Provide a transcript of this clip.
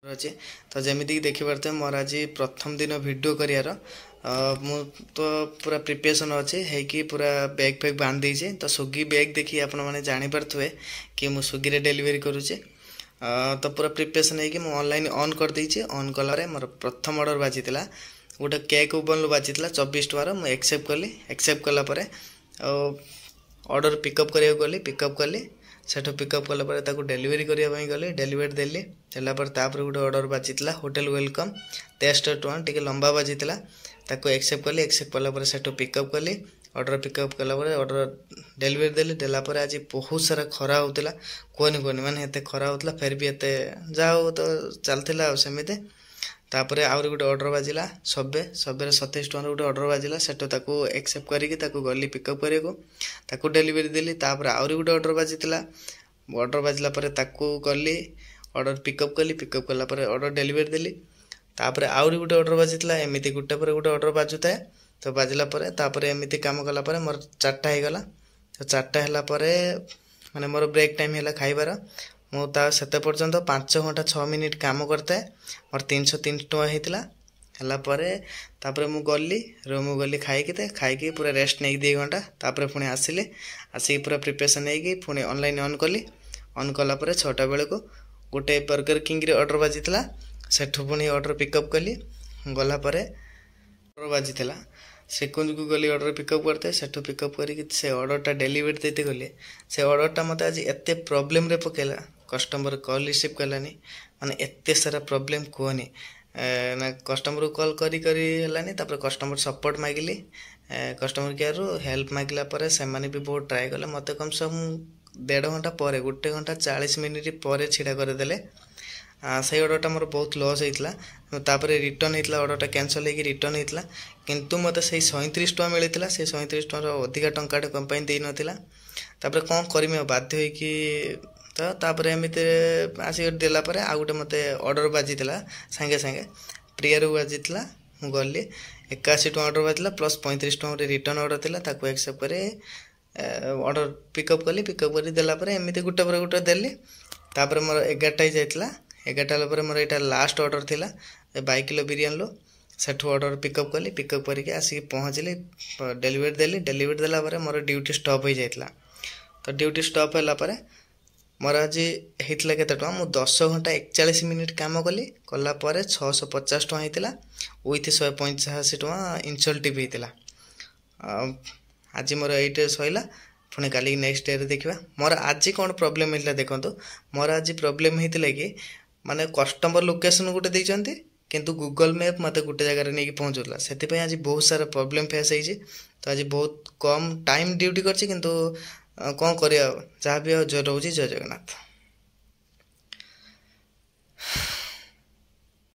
अच्छे तो जमीक देखिपे मोर आज प्रथम दिन वीडियो करार मु तो पूरा प्रिपरेशन अच्छे है पूरा बैग फैग बांध देचे तो स्विगी बैग देखिए आपण मैंने जानीपे कि मु स्विगी डेलीवरी करुचे तो पूरा प्रिपरेशन है ऑनलाइन ऑन कर देचे ऑन कला मोर प्रथम ऑर्डर बाजीला गोटे केक ओवन बाजीला 24 टकर मुझे एक्सेप्ट कलापर ऑर्डर पिकअप करा गली पिकअप कली सेठू पिकअप कलापर डेलीवरी करने गली डेलीवरी देली देलापर गोटे ऑर्डर बाजीला होटेल वेलकम 63 टଙ୍କା टी लंबा बाजीला एक्सेप्ट कली एक्सेप्ट कलापर सेठू पिकअप कली ऑर्डर पिकअप कलापर ऑर्डर डेलीवरी देली देलापर आज बहुत सारा खरा होता कहनी कहनी माने एते खरा होता फिर भी एते जाओ तो चलता सेमती तापर आउरी गोटे ऑर्डर बाजिला सबे 27 टଙ୍କା गोटे ऑर्डर बाजिला सेठू एक्सेप्ट करी गली पिकअप करने डेलीवरी देली तापर आउरी गोटे ऑर्डर बाजिला गली ऑर्डर पिकअप कलापर ऑर्डर डेलीवरी देली तापर आउरी गोटे ऑर्डर बाजिला एमती गोटे पर गोटे ऑर्डर बाजुए तो बाजिला एमती काम कलापर मोर 4टा हो गला तो 4टा है माने मोर ब्रेक टाइम है खाइबार मुझे सेते पर्यंत 5 घंटा 6 मिनिट काम करता मोर 303 टଙ୍କା होता मु गली रूम गली खाई पूरा रेस्ट नहीं 2 घंटा तापर पुणी आसिले आसिक पूरा प्रिपरेशन होगी ऑनलाइन ऑन कली ऑन कलापर 6टा बेल को गोटे बर्गर किंग ऑर्डर बाजीला सेठू पुणी ऑर्डर पिकअप कली गलापर ऑर्डर बाजीला सेकुंज को गली ऑर्डर पिकअप करते सेठू पिकअप करके ऑर्डरटा डेलीवरी देते गली से ऑर्डरटा मत आज एत प्रोब्लेम रे पकेला कस्टमर कॉल रिसीव कलानी माने एत सारा प्रोब्लेम कहनी ना कस्टमर को कॉल करी कस्टमर सपोर्ट मागिली कस्टमर केयर हेल्प मागिला से भी बहुत ट्राए कले मत कम से कम 1.5 घंटा पर 1 घंटा 40 मिनिट पर छिड़ा करदे से ऑर्डरटा मोर बहुत लॉस होता रिटर्न होता ऑर्डरटा कैंसल हो रिटर्न होता किंतु मत से 37 टଙ୍କା मिलता से 37 टଙ୍କାର अधिका टंकाटे कंपनी दे नथिला तापर कौन करमी बाध्य होइकी तो तापर एमती आसिक देला परे आ गोटे मते ऑर्डर बाजीला सांगे सांगे प्रियर बाजीला मु गली 81 टଙ୍କା ऑर्डर बाजीला प्लस 35 टଙ୍କା रिटर्न ऑर्डर थिला ताको एक्सेप्ट करे ऑर्डर पिकअप करी देला परे एमती गोटे पर गोटे देली तापर मोर 11टा जाइतला 11टा मोर यहाँ लास्ट ऑर्डर थिला 22 किलो बिरियानी लो सेठू ऑर्डर पिकअप करके आसिक पहुँचली डेलीवरी देली डेलीवरी देला मोर ड्यूटी स्टॉप हो जाइतला तो ड्यूटी स्टॉप है मोर आज होता के 10 घंटा 41 मिनिट काम कलापर 650 टଙ୍କା होता विथ 185 टଙ୍କା इनसल्ट भी होता आज मोर ये सैला पुणी काली नेक्स्ट डे देखा मोर आज कौन प्रोब्लेम होता देखो मोर आज प्रोब्लेम होता कि माने कस्टमर लोकेशन गोटे देते किंतु गूगल मैप मत गोटे जगह नहीं पहुँचूला से आज बहुत सारा प्रोब्लेम फेस होती तो आज बहुत कम टाइम ड्यूटी कर कौन कर जहाँ भी रोचे जय जगन्नाथ।